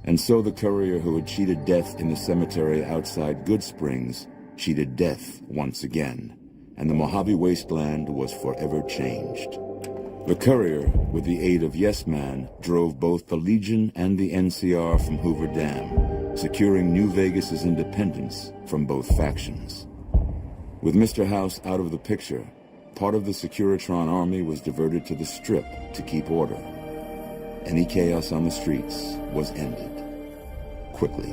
And so the courier who had cheated death in the cemetery outside Good Springs cheated death once again, and the Mojave wasteland was forever changed. The courier, with the aid of Yes Man, drove both the Legion and the NCR from Hoover Dam, securing New Vegas's independence from both factions. With Mr. House out of the picture, part of the Securitron army was diverted to the Strip to keep order. Any chaos on the streets was ended. Quickly.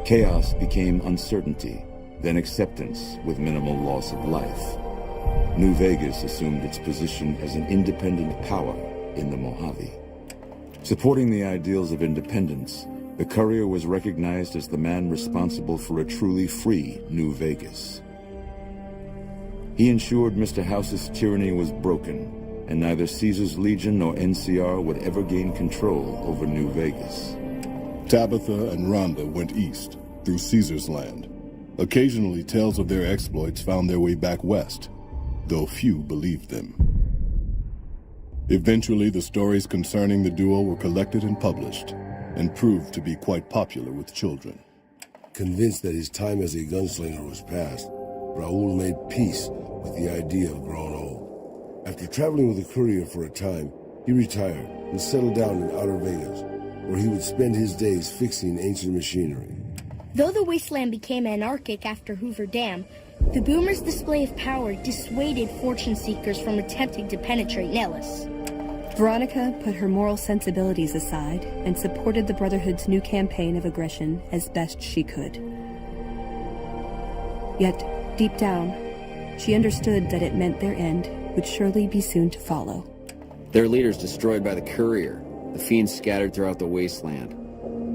Chaos became uncertainty, then acceptance with minimal loss of life. New Vegas assumed its position as an independent power in the Mojave. Supporting the ideals of independence, the courier was recognized as the man responsible for a truly free New Vegas. He ensured Mr. House's tyranny was broken, and neither Caesar's Legion nor NCR would ever gain control over New Vegas. Tabitha and Rhonda went east, through Caesar's land. Occasionally, tales of their exploits found their way back west, though few believed them. Eventually, the stories concerning the duo were collected and published, and proved to be quite popular with children. Convinced that his time as a gunslinger was past, Raoul made peace with the idea of growing old. After traveling with the courier for a time, he retired and settled down in Outer Vegas, where he would spend his days fixing ancient machinery. Though the wasteland became anarchic after Hoover Dam, the boomers' display of power dissuaded fortune seekers from attempting to penetrate Nellis. Veronica put her moral sensibilities aside and supported the Brotherhood's new campaign of aggression as best she could. Yet, deep down, she understood that it meant their end would surely be soon to follow. Their leaders destroyed by the courier, the fiends scattered throughout the wasteland.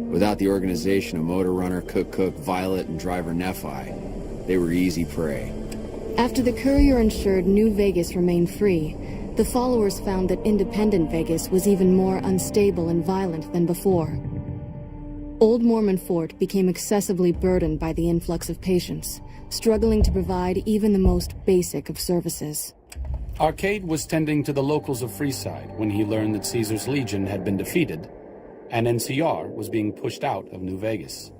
Without the organization of Motor Runner, Cook, Violet, and Driver Nephi, they were easy prey. After the courier ensured New Vegas remained free, the followers found that independent Vegas was even more unstable and violent than before. Old Mormon Fort became excessively burdened by the influx of patients, struggling to provide even the most basic of services. Arcade was tending to the locals of Freeside when he learned that Caesar's Legion had been defeated, and NCR was being pushed out of New Vegas.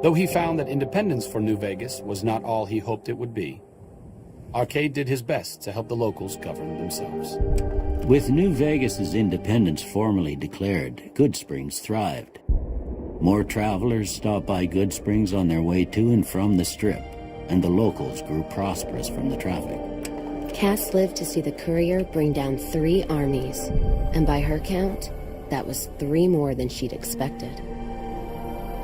Though he found that independence for New Vegas was not all he hoped it would be, Arcade did his best to help the locals govern themselves. With New Vegas's independence formally declared, Good Springs thrived. More travelers stopped by Good Springs on their way to and from the Strip, and the locals grew prosperous from the traffic. Cass lived to see the courier bring down 3 armies, and by her count, that was 3 more than she'd expected.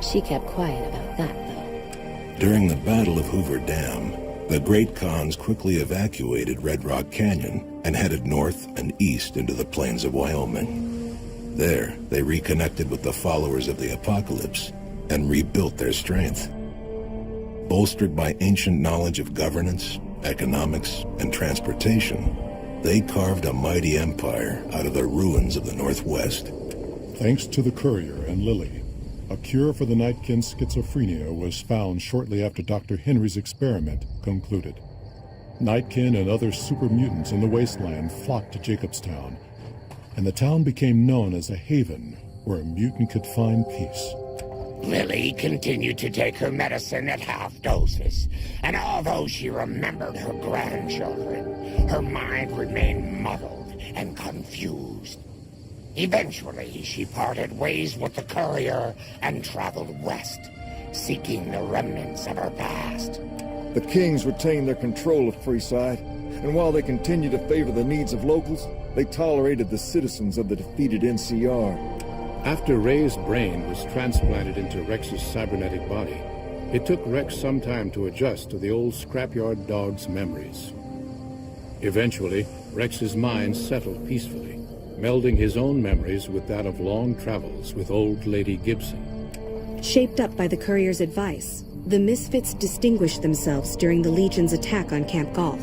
She kept quiet about that, though. During the Battle of Hoover Dam, the Great Khans quickly evacuated Red Rock Canyon and headed north and east into the plains of Wyoming. There, they reconnected with the followers of the Apocalypse and rebuilt their strength. Bolstered by ancient knowledge of governance, economics, and transportation, they carved a mighty empire out of the ruins of the Northwest. Thanks to the courier and Lily, a cure for the Nightkin's schizophrenia was found shortly after Dr. Henry's experiment concluded. Nightkin and other super mutants in the wasteland flocked to Jacobstown, and the town became known as a haven where a mutant could find peace. Lily continued to take her medicine at half doses, and although she remembered her grandchildren, her mind remained muddled and confused. Eventually, she parted ways with the courier and traveled west, seeking the remnants of her past. The Kings retained their control of Freeside, and while they continued to favor the needs of locals, they tolerated the citizens of the defeated NCR. After Ray's brain was transplanted into Rex's cybernetic body, it took Rex some time to adjust to the old scrapyard dog's memories. Eventually, Rex's mind settled peacefully, melding his own memories with that of long travels with old Lady Gibson. Shaped up by the courier's advice, the Misfits distinguished themselves during the Legion's attack on Camp Golf.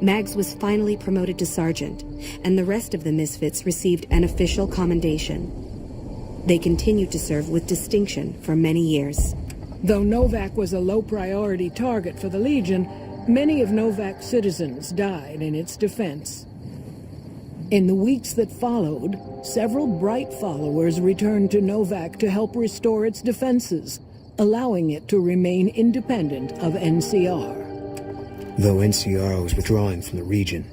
Mags was finally promoted to sergeant, and the rest of the Misfits received an official commendation. They continued to serve with distinction for many years. Though Novak was a low-priority target for the Legion, many of Novak's citizens died in its defense. In the weeks that followed, several bright followers returned to Novak to help restore its defenses, allowing it to remain independent of NCR. Though NCR was withdrawing from the region,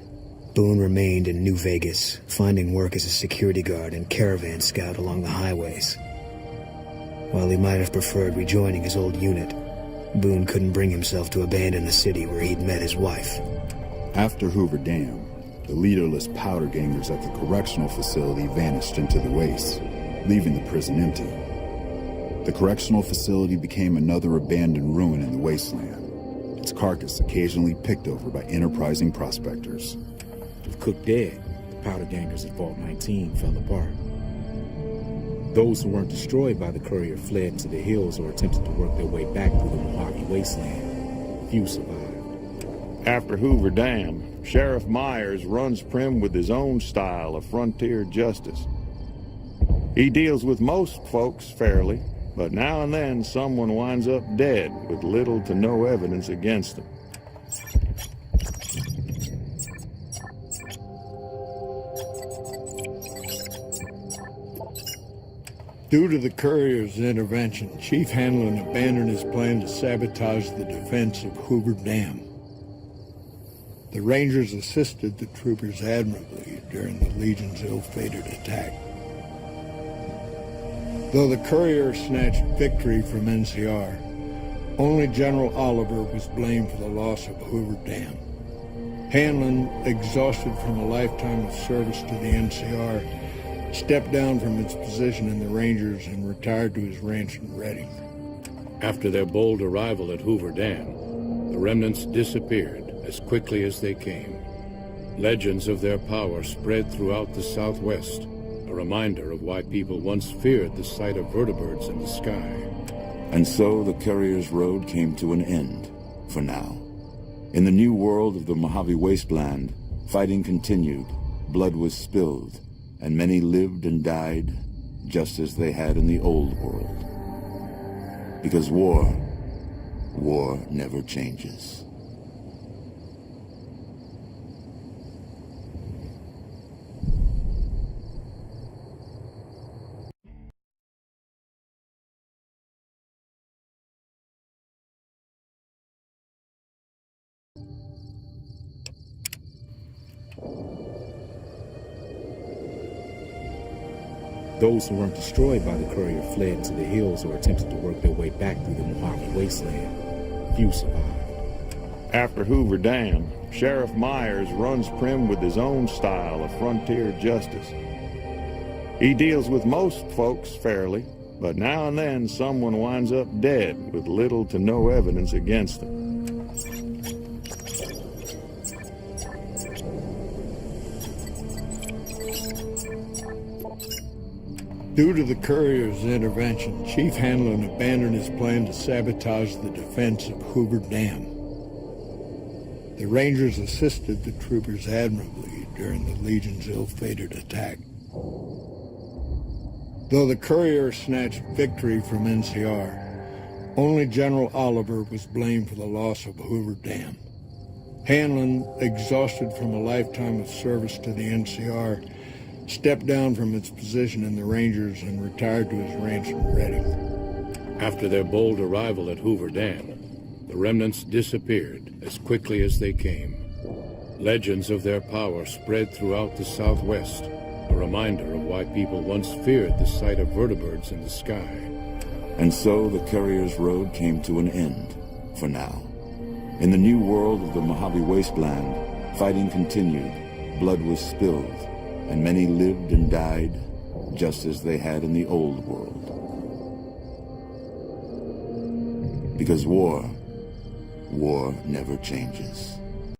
Boone remained in New Vegas, finding work as a security guard and caravan scout along the highways. While he might have preferred rejoining his old unit, Boone couldn't bring himself to abandon the city where he'd met his wife. After Hoover Dam, the leaderless powder gangers at the correctional facility vanished into the wastes, leaving the prison empty. The correctional facility became another abandoned ruin in the wasteland, its carcass occasionally picked over by enterprising prospectors. With Cook dead, the powder gangers at Vault 19 fell apart. Those who weren't destroyed by the courier fled into the hills or attempted to work their way back through the Mojave wasteland. Few survived. After Hoover Dam, Sheriff Myers runs Prim with his own style of frontier justice. He deals with most folks fairly, but now and then someone winds up dead with little to no evidence against them. Due to the courier's intervention, Chief Hanlon abandoned his plan to sabotage the defense of Hoover Dam. The Rangers assisted the troopers admirably during the Legion's ill-fated attack. Though the courier snatched victory from NCR, only General Oliver was blamed for the loss of Hoover Dam. Hanlon, exhausted from a lifetime of service to the NCR, stepped down from its position in the Rangers and retired to his ranch in Redding. After their bold arrival at Hoover Dam, the remnants disappeared as quickly as they came. Legends of their power spread throughout the Southwest, a reminder of why people once feared the sight of vertibirds in the sky. And so the Courier's Road came to an end, for now. In the new world of the Mojave Wasteland, fighting continued, blood was spilled, and many lived and died just as they had in the old world. Because war never changes. Those who weren't destroyed by the courier fled into the hills or attempted to work their way back through the Mojave wasteland. Few survived. After Hoover Dam, Sheriff Myers runs Prim with his own style of frontier justice. He deals with most folks fairly, but now and then someone winds up dead with little to no evidence against them. Due to the courier's intervention, Chief Hanlon abandoned his plan to sabotage the defense of Hoover Dam. The Rangers assisted the troopers admirably during the Legion's ill-fated attack. Though the courier snatched victory from NCR, only General Oliver was blamed for the loss of Hoover Dam. Hanlon, exhausted from a lifetime of service to the NCR, stepped down from its position in the Rangers and retired to his ranch in Redding. After their bold arrival at Hoover Dam, the remnants disappeared as quickly as they came. Legends of their power spread throughout the Southwest, a reminder of why people once feared the sight of vertibirds in the sky. And so the Courier's Road came to an end, for now. In the new world of the Mojave Wasteland, fighting continued, blood was spilled, and many lived and died just as they had in the old world. Because war never changes.